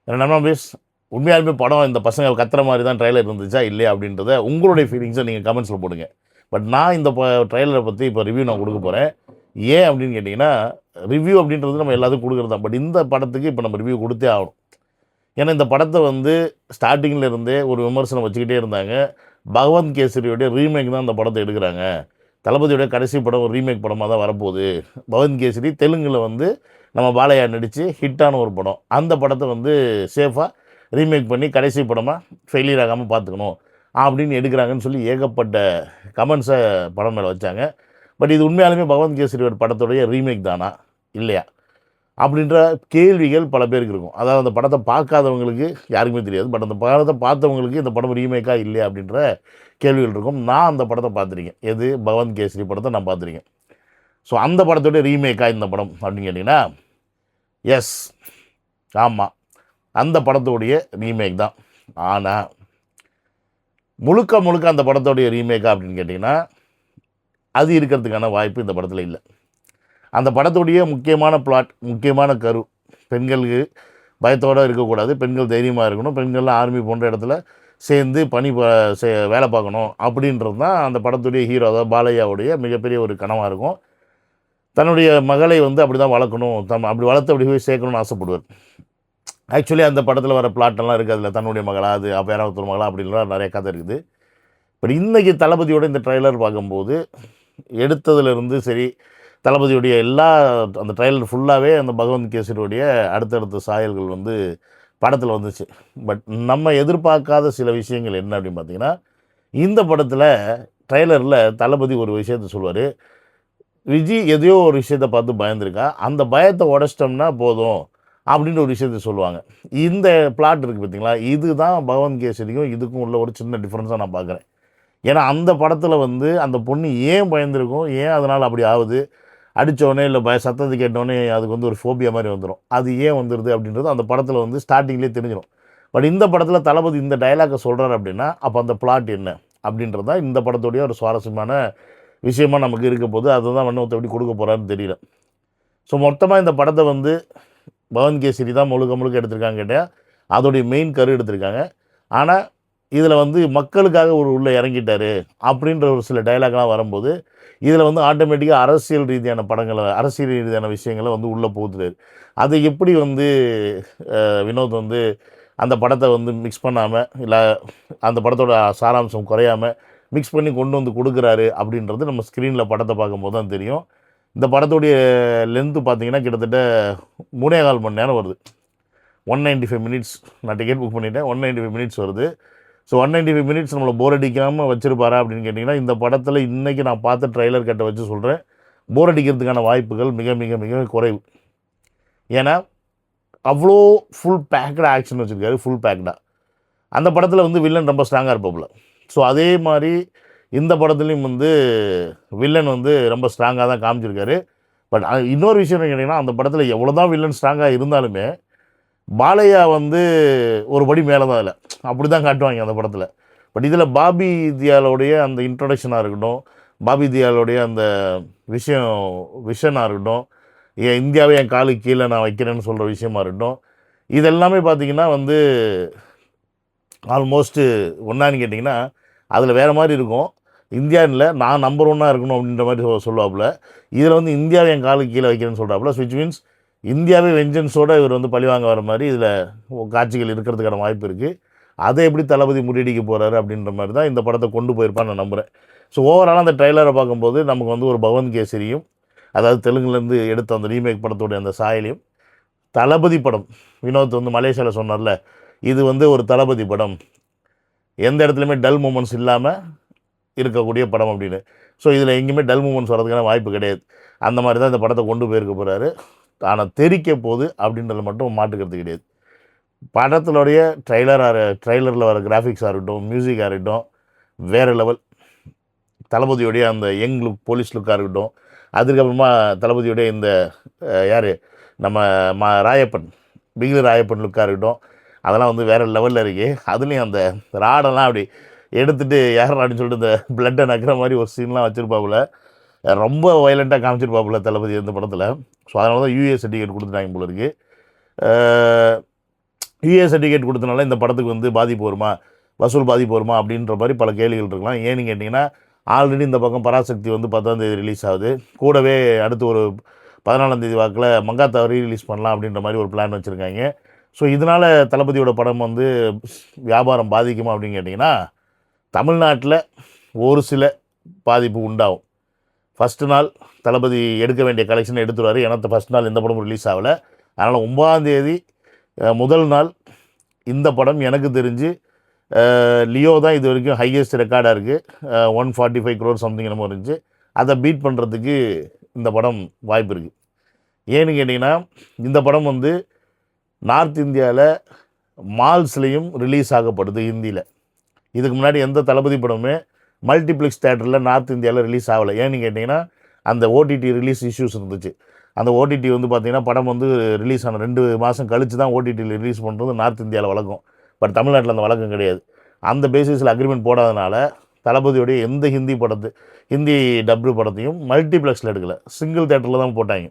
ஏன்னா நம்ம பேஸ் உண்மையாலுமே படம் இந்த பசங்க கத்துற மாதிரி தான் ட்ரைலர் இருந்துச்சா இல்லையா அப்படின்றத உங்களுடைய ஃபீலிங்ஸை நீங்கள் கமெண்ட்ஸில் போடுங்க. பட் நான் இந்த ட்ரைலரை பற்றி இப்போ ரிவ்யூ நான் கொடுக்க போகிறேன். ஏன் அப்படின்னு கேட்டிங்கன்னா, ரிவ்யூ அப்படின்றது நம்ம எல்லாத்துக்கும் கொடுக்குறது தான். பட் இந்த படத்துக்கு இப்போ நம்ம ரிவ்யூ கொடுத்தே ஆகணும். ஏன்னா இந்த படத்தை வந்து ஸ்டார்டிங்கில் இருந்தே ஒரு விமர்சனம் வச்சுக்கிட்டே இருந்தாங்க. பகவந்த் கேசரியோடைய ரீமேக் தான் இந்த படத்தை எடுக்கிறாங்க. தளபதியோட கடைசி படம் ஒரு ரீமேக் படமாக தான் வரப்போகுது. பகவந்த் கேசரி தெலுங்கில் வந்து நம்ம பாலையா நடித்து ஹிட்டான ஒரு படம். அந்த படத்தை வந்து சேஃபாக ரீமேக் பண்ணி கடைசி படமாக ஃபெயிலியர் ஆகாமல் பார்த்துக்கணும் அப்படின்னு எடுக்கிறாங்கன்னு சொல்லி ஏகப்பட்ட கமெண்ட்ஸை படம் மேலே வச்சாங்க. பட் இது உண்மையாலுமே பகவந்த் கேசரியோட படத்துடைய ரீமேக் தானா இல்லையா அப்படின்ற கேள்விகள் பல பேருக்கு இருக்கும். அதாவது அந்த படத்தை பார்க்காதவங்களுக்கு யாருக்குமே தெரியாது. பட் அந்த படத்தை பார்த்தவங்களுக்கு இந்த படம் ரீமேக்கா இல்லையா அப்படின்ற கேள்விகள் இருக்கும். நான் அந்த படத்தை பார்த்துருக்கேன். எது பகவந்த் கேசரி படத்தை நான் பார்த்துருக்கேன். ஸோ அந்த படத்தோடைய ரீமேக்கா இந்த படம் அப்படின்னு கேட்டிங்கன்னா, எஸ், ஆமாம், அந்த படத்தோடைய ரீமேக் தான். ஆனால் முழுக்க முழுக்க அந்த படத்தோடைய ரீமேக்கா அப்படின்னு கேட்டிங்கன்னா, அது இருக்கிறதுக்கான வாய்ப்பு இந்த படத்தில் இல்லை. அந்த படத்துடைய முக்கியமான பிளாட், முக்கியமான கரு, பெண்களுக்கு பயத்தோடு இருக்கக்கூடாது, பெண்கள் தைரியமாக இருக்கணும், பெண்கள்லாம் ஆர்மி போன்ற இடத்துல சேர்ந்து வேலை பார்க்கணும் அப்படின்றது தான் அந்த படத்துடைய ஹீரோ, அதாவது பாலையாவுடைய மிகப்பெரிய ஒரு கனவாக இருக்கும். தன்னுடைய மகளை வந்து அப்படி தான் வளர்க்கணும், அப்படி வளர்த்து அப்படி போய் சேர்க்கணும்னு ஆசைப்படுவார். ஆக்சுவலி அந்த படத்தில் வர பிளாட்டெல்லாம் இருக்குது. அதில் தன்னுடைய மகளா, அது வேற ஒருத்தர் மகளா அப்படின்லாம் நிறைய கதை இருக்குது. பட் இன்றைக்கி தளபதியோட இந்த ட்ரைலர் பார்க்கும்போது எடுத்ததுலேருந்து சரி, தளபதியுடைய எல்லா அந்த ட்ரைலர் ஃபுல்லாகவே அந்த பகவந்த் கேசரியுடைய அடுத்தடுத்த சாயல்கள் வந்து படத்தில் வந்துச்சு. பட் நம்ம எதிர்பார்க்காத சில விஷயங்கள் என்ன அப்படின்னு பார்த்தீங்கன்னா, இந்த படத்தில் ட்ரைலரில் தளபதி ஒரு விஷயத்த சொல்லுவார். விஜி எதையோ ஒரு விஷயத்தை பார்த்து பயந்துருக்கா, அந்த பயத்தை உடச்சிட்டோம்னா போதும் அப்படின்ற ஒரு விஷயத்த சொல்லுவாங்க. இந்த பிளாட் இருக்குது பார்த்தீங்களா, இதுதான் பகவந்த் கேசரிக்கும் இதுக்கும் உள்ள ஒரு சின்ன டிஃப்ரென்ஸாக நான் பார்க்குறேன். ஏன்னா அந்த படத்தில் வந்து அந்த பொண்ணு ஏன் பயந்துருக்கும், ஏன் அதனால் அப்படி ஆகுது, அடித்தோடனே இல்லை சத்தத்தை கேட்டோடனே அதுக்கு வந்து ஒரு ஃபோபியா மாதிரி வந்துடும், அது ஏன் வந்துடுது அப்படின்றது அந்த படத்தில் வந்து ஸ்டார்டிங்லேயே தெரிஞ்சிடும். பட் இந்த படத்தில் தளபதி இந்த டைலாக்கை சொல்கிறார் அப்படின்னா, அப்போ அந்த பிளாட் என்ன அப்படின்றது தான் இந்த படத்துடைய ஒரு சுவாரஸ்யமான விஷயமாக நமக்கு இருக்க போது. அதுதான் வண்ணத்தை எப்படி கொடுக்க போகிறாருன்னு தெரியல. ஸோ மொத்தமாக இந்த படத்தை வந்து பவன் கேசரி தான் முழுக்க முழுக்க எடுத்திருக்காங்க கேட்டால் அதோடைய மெயின் கரு எடுத்திருக்காங்க. ஆனால் இதில் வந்து மக்களுக்காக ஒரு உள்ளே இறங்கிட்டார் அப்படின்ற ஒரு சில டைலாக்லாம் வரும்போது இதில் வந்து ஆட்டோமேட்டிக்காக அரசியல் ரீதியான படங்களை, அரசியல் ரீதியான விஷயங்களை வந்து உள்ளே போகுதுறாரு. அதை எப்படி வந்து வினோத் வந்து அந்த படத்தை வந்து மிக்ஸ் பண்ணாமல், இல்லை அந்த படத்தோட சாராம்சம் குறையாமல் மிக்ஸ் பண்ணி கொண்டு வந்து கொடுக்குறாரு அப்படின்றது நம்ம ஸ்க்ரீனில் படத்தை பார்க்கும்போது தான் தெரியும். இந்த படத்துடைய லென்த்து பார்த்தீங்கன்னா கிட்டத்தட்ட 3.25 மணி நேரம் வருது. 195 மினிட்ஸ். நான் டிக்கெட் புக் பண்ணிவிட்டேன். 195 மினிட்ஸ் வருது. ஸோ 195 மினிட்ஸ் நம்மளை போர் அடிக்காமல் வச்சுருப்பாரா அப்படின்னு கேட்டிங்கன்னா, இந்த படத்தில் இன்றைக்கி நான் பார்த்த ட்ரைலர் கட்டை வச்சு சொல்கிறேன், போர் அடிக்கிறதுக்கான வாய்ப்புகள் மிக மிக மிக குறைவு. ஏன்னா அவ்வளோ ஃபுல் பேக்டு ஆக்ஷன் வச்சுருக்காரு, ஃபுல் பேக்டாக. அந்த படத்தில் வந்து வில்லன் ரொம்ப ஸ்ட்ராங்காக இருப்பாப்புல. ஸோ அதே மாதிரி இந்த படத்துலேயும் வந்து வில்லன் வந்து ரொம்ப ஸ்ட்ராங்காக தான் காமிச்சிருக்காரு. பட் இன்னொரு விஷயம் என்ன கேட்டிங்கன்னா, அந்த படத்தில் எவ்வளோ தான் வில்லன் ஸ்ட்ராங்காக இருந்தாலுமே பாலையா வந்து ஒரு படி மேலே தான் அதில் அப்படி தான் காட்டுவாங்க அந்த படத்தில். பட் இதில் பாபி தியாலோடைய அந்த இன்ட்ரொடக்ஷனாக இருக்கட்டும், பாபி தியாலோடைய அந்த விஷனாக இருக்கட்டும், இந்தியாவே என் காலுக்கு கீழே நான் வைக்கிறேன்னு சொல்கிற விஷயமா இருக்கட்டும், இதெல்லாமே பார்த்திங்கன்னா வந்து ஆல்மோஸ்ட்டு ஒன்றான்னு கேட்டிங்கன்னா அதில் வேறு மாதிரி இருக்கும். இந்தியாவில் நான் நம்பர் 1 இருக்கணும் அப்படின்ற மாதிரி சொல்லுவாப்புல. இதில் வந்து இந்தியாவை என் காலுக்கு கீழே வைக்கிறேன்னு சொல்கிறாப்புல. விச் மீன்ஸ் இந்தியாவே வெஞ்சன்ஸோடு இவர் வந்து பழிவாங்க வர மாதிரி இதில் காட்சிகள் இருக்கிறதுக்கான வாய்ப்பு இருக்குது. அதை எப்படி தளபதி முறியடிக்க போகிறாரு அப்படின்ற மாதிரி தான் இந்த படத்தை கொண்டு போயிருப்பான்னு நான் நம்புகிறேன். ஸோ ஓவராலாக அந்த ட்ரைலரை பார்க்கும்போது நமக்கு வந்து ஒரு பகவந்த் கேசரியும், அதாவது தெலுங்குலேருந்து எடுத்த அந்த ரீமேக் படத்துடைய அந்த சாயலையும், தளபதி படம் வினோத் வந்து மலேசியாவில் சொன்னார்ல, இது வந்து ஒரு தளபதி படம், எந்த இடத்துலையுமே டல் மூமெண்ட்ஸ் இல்லாமல் இருக்கக்கூடிய படம் அப்படின்னு. ஸோ இதில் எங்கேயுமே டல் மூமெண்ட்ஸ் வரதுக்கான வாய்ப்பு கிடையாது. அந்த மாதிரி தான் இந்த படத்தை கொண்டு போயிருக்க போகிறாரு. ஆனால் தெரிக்க போகுது அப்படின்றத மட்டும் மாட்டுக்கிறது கிடையாது. படத்தினுடைய ட்ரைலரில் வர கிராஃபிக்ஸாக இருக்கட்டும், மியூசிக்காக இருக்கட்டும், வேறு லெவல். தளபதியுடைய அந்த யங் லுக், போலீஸ் லுக்காக இருக்கட்டும், அதுக்கப்புறமா தளபதியுடைய இந்த யார் நம்ம ராயப்பன், பிகிலி ராயப்பன் லுக்காக இருக்கட்டும், அதெல்லாம் வந்து வேறு லெவலில் இருக்குது. அதுலேயும் அந்த ராடெல்லாம் அப்படி எடுத்துகிட்டு யார் அப்படின்னு சொல்லிட்டு இந்த பிளட்டை நக்கிற மாதிரி ஒரு சீன்லாம் வச்சுருப்பாப்புல. ரொம்ப வயலண்ட்டாக காமிச்சிருப்பாப்புல தளபதி இந்த படத்தில். ஸோ அதனால தான் யூஎஸ் டிக்கெட் கொடுத்துட்டாங்க போல இருக்குது. யூஏ சர்டிஃபிகேட் கொடுத்தனால இந்த படத்துக்கு வந்து பாதிப்பு வருமா, வசூல் பாதிப்பு வருமா அப்படின்ற மாதிரி பல கேள்விகள் இருக்கலாம். ஏன்னு கேட்டிங்கன்னா, ஆல்ரெடி இந்த பக்கம் பராசக்தி வந்து 10ஆம் தேதி ரிலீஸ் ஆகுது. கூடவே அடுத்து ஒரு 14ஆம் தேதி வாக்கில் மங்காத்தா ரீரிலீஸ் பண்ணலாம் அப்படின்ற மாதிரி ஒரு பிளான் வச்சுருக்காங்க. ஸோ இதனால் தளபதியோட படம் வந்து வியாபாரம் பாதிக்குமா அப்படின்னு கேட்டிங்கன்னா, தமிழ்நாட்டில் ஒரு சில பாதிப்பு உண்டாகும். ஃபஸ்ட்டு நாள் தளபதி எடுக்க வேண்டிய கலெக்ஷனை எடுத்துருவார். ஏன்னா ஃபஸ்ட் நாள் எந்த படமும் ரிலீஸ் ஆகலை. அதனால் 9ஆம் தேதி முதல் நாள் இந்த படம் எனக்கு தெரிஞ்சு லியோ தான் இது வரைக்கும் ஹையஸ்ட் ரெக்கார்டாக இருக்குது. 145 crore சம்திங் என்னமோ இருந்துச்சு. அதை பீட் பண்ணுறதுக்கு இந்த படம் வாய்ப்பு இருக்குது. ஏன்னு கேட்டிங்கன்னா, இந்த படம் வந்து நார்த் இந்தியாவில் மால்ஸ்லேயும் ரிலீஸ் ஆகப்படுது ஹிந்தியில். இதுக்கு முன்னாடி எந்த தளபதி படமுமே மல்டிப்ளெக்ஸ் தேட்டரில் நார்த் இந்தியாவில் ரிலீஸ் ஆகலை. ஏன்னு கேட்டிங்கன்னா, அந்த ஓடிடி ரிலீஸ் இஷ்யூஸ் இருந்துச்சு. அந்த ஓடிடி வந்து பார்த்திங்கன்னா, படம் வந்து ரிலீஸ் ஆன 2 மாதம் கழித்து தான் ஓடிடியில் ரிலீஸ் பண்ணுறது நார்த் இந்தியாவில் வழக்கம். பட் தமிழ்நாட்டில் அந்த வழக்கம் கிடையாது. அந்த பேசிஸில் அக்ரிமெண்ட் போடாதனால தளபதியோடைய எந்த ஹிந்தி டப்டு படத்தையும் மல்டிப்ளெக்ஸில் எடுக்கலை, சிங்கிள் தேட்டரில் தான் போட்டாங்க.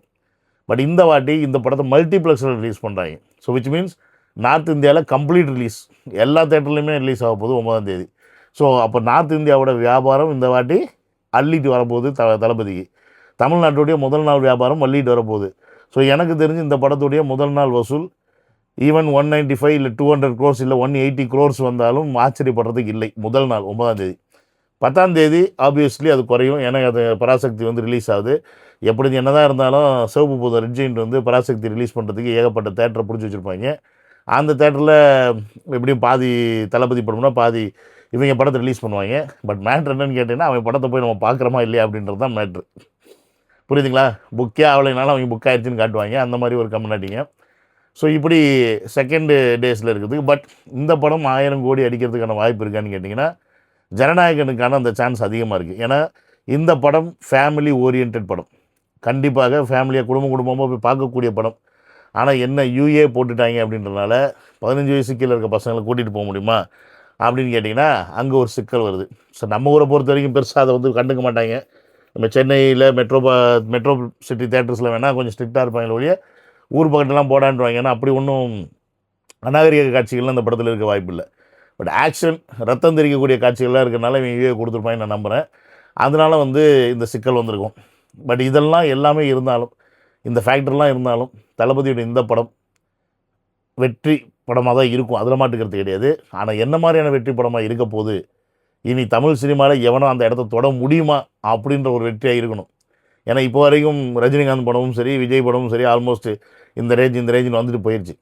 பட் இந்த வாட்டி இந்த படத்தை மல்டிப்ளெக்ஸில் ரிலீஸ் பண்ணுறாங்க. ஸோ விச் மீன்ஸ் நார்த் இந்தியாவில் கம்ப்ளீட் ரிலீஸ் எல்லா தேட்டர்லையுமே ரிலீஸ் ஆக போகுது 9ஆம் தேதி. ஸோ அப்போ நார்த் இந்தியாவோட வியாபாரம் இந்த வாட்டி அள்ளிட்டு வரப்போகுது தளபதிக்கு. தமிழ்நாட்டுடைய முதல் நாள் வியாபாரம் அள்ளிட்டு வரப்போகுது. ஸோ எனக்கு தெரிஞ்சு இந்த படத்துடைய முதல் நாள் வசூல் ஈவன் 195 இல்லை 200 crores இல்லை 180 crores வந்தாலும் ஆச்சரியப்படுறதுக்கு இல்லை. முதல் நாள் 9ஆம் தேதி. 10ஆம் தேதி ஆப்வியஸ்லி அது குறையும். ஏன்னா அது பராசக்தி வந்து ரிலீஸ் ஆகுது. எப்படி என்ன தான் இருந்தாலும் சிவப்பு பூத ரெட் ஜெயிண்ட் வந்து பராசக்தி ரிலீஸ் பண்ணுறதுக்கு ஏகப்பட்ட தேட்டரை பிடிச்சி வச்சுருப்பாங்க. அந்த தேட்டரில் எப்படியும் பாதி தளபதி படம்னா பாதி இவங்க படத்தை ரிலீஸ் பண்ணுவாங்க. பட் மேட்ரு என்னன்னு கேட்டிங்கன்னா, அவன் படத்தை போய் நம்ம பார்க்குறோமா இல்லையா அப்படின்றது தான் மேட்ரு. புரியுதுங்களா? புக்கே ஆகலைனாலும் அவங்க புக் ஆயிடுச்சுன்னு காட்டுவாங்க. அந்த மாதிரி ஒரு கம்யூனிட்டிங்க. ஸோ இப்படி செகண்டு டேஸில் இருக்குது. பட் இந்த படம் 1000 கோடி அடிக்கிறதுக்கான வாய்ப்பு இருக்கான்னு கேட்டிங்கன்னா, ஜனநாயகனுக்கான அந்த சான்ஸ் அதிகமாக இருக்குது. ஏன்னா இந்த படம் ஃபேமிலி ஓரியன்ட் படம். கண்டிப்பாக ஃபேமிலியாக குடும்பமாக போய் பார்க்கக்கூடிய படம். ஆனால் என்ன யூஏ போட்டுட்டாங்க அப்படின்றனால 15 வயசு கீழே இருக்க பசங்களை கூட்டிகிட்டு போக முடியுமா அப்படின்னு கேட்டிங்கன்னா, அங்கே ஒரு சிக்கல் வருது. ஸோ நம்ம ஊரை பொறுத்த வரைக்கும் பெருசாக அதை வந்து கண்டுக்க மாட்டாங்க. நம்ம சென்னையில் மெட்ரோ சிட்டி தேட்டர்ஸில் வேணால் கொஞ்சம் ஸ்ட்ரிக்டாக இருப்பாங்க ஒழிய ஊர் பக்கத்தெல்லாம் போடான்றாங்க. ஏன்னா அப்படி ஒன்றும் அநாகரிக காட்சிகள்லாம் அந்த படத்தில் இருக்க வாய்ப்பு இல்லை. பட் ஆக்ஷன் ரத்தம் தெரிக்கக்கூடிய காட்சிகள்லாம் இருக்கிறனால இவங்க யூஏ கொடுத்துருப்பாங்க நான் நம்புகிறேன். அதனால் வந்து இந்த சிக்கல் வந்திருக்கும். பட் இதெல்லாம் எல்லாமே இருந்தாலும், இந்த ஃபேக்டர்லாம் இருந்தாலும் தளபதியோட இந்த படம் வெற்றி படமாக தான் இருக்கும். அதில் மாட்டுக்கிறது கிடையாது. ஆனால் என்ன மாதிரியான வெற்றி படமாக இருக்க போகுது, இனி தமிழ் சினிமாவில் எவனோ அந்த இடத்த தொட முடியுமா அப்படின்ற ஒரு வெற்றியாக இருக்கணும். ஏன்னா இப்போ வரைக்கும் ரஜினிகாந்த் படமும் சரி, விஜய் படமும் சரி, ஆல்மோஸ்ட் இந்த ரேஞ்சின்னு வந்துட்டு போயிடுச்சு.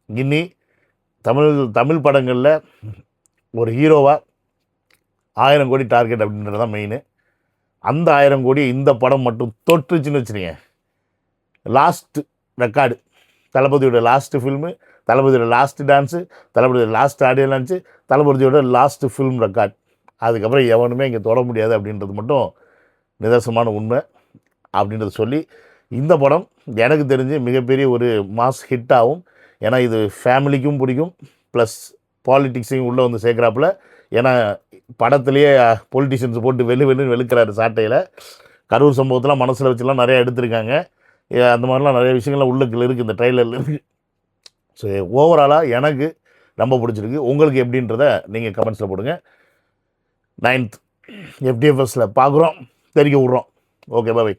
இனி தமிழ் படங்களில் ஒரு ஹீரோவாக 1000 கோடி டார்கெட் அப்படின்றது தான் மெயின். அந்த 1000 கோடி இந்த படம் மட்டும் தொற்றுச்சுன்னு வச்சுருங்க, லாஸ்ட் ரெக்கார்டு, தளபதியோட லாஸ்ட்டு ஃபில்மு, தளபதியோட லாஸ்ட்டு டான்ஸு, தளபதியோட லாஸ்ட் ஆடியோ லான்ச்சு, தளபதியோட லாஸ்ட்டு ஃபில்ம் ரெக்கார்ட். அதுக்கப்புறம் எவனுமே இங்கே தொட முடியாது அப்படின்றது மட்டும் நிதர்சனமான உண்மை அப்படின்றத சொல்லி, இந்த படம் எனக்கு தெரிஞ்சு மிகப்பெரிய ஒரு மாஸ் ஹிட் ஆகும். ஏன்னா இது ஃபேமிலிக்கும் பிடிக்கும், ப்ளஸ் பாலிட்டிக்ஸையும் உள்ளே வந்து சேர்க்குறாப்புல. ஏன்னா படத்துலேயே பொலிட்டிஷியன்ஸ் போட்டு வெளுன்னு வெளுக்கிறாரு சாட்டையில். கரூர் சம்பவத்தெலாம் மனசில் வச்சுலாம் நிறையா எடுத்திருக்காங்க. அந்த மாதிரிலாம் நிறைய விஷயங்கள்லாம் உள்ளுக்குள்ள இருக்குது இந்த ட்ரெய்லரில் இருக்குது. ஸோ ஓவராலாக எனக்கு ரொம்ப பிடிச்சிருக்கு. உங்களுக்கு எப்படின்றத நீங்கள் கமெண்ட்ஸில் போடுங்க. 9th FDFSல பார்க்குறோம், தெரிவிக்க விட்றோம். ஓகே, பாய்.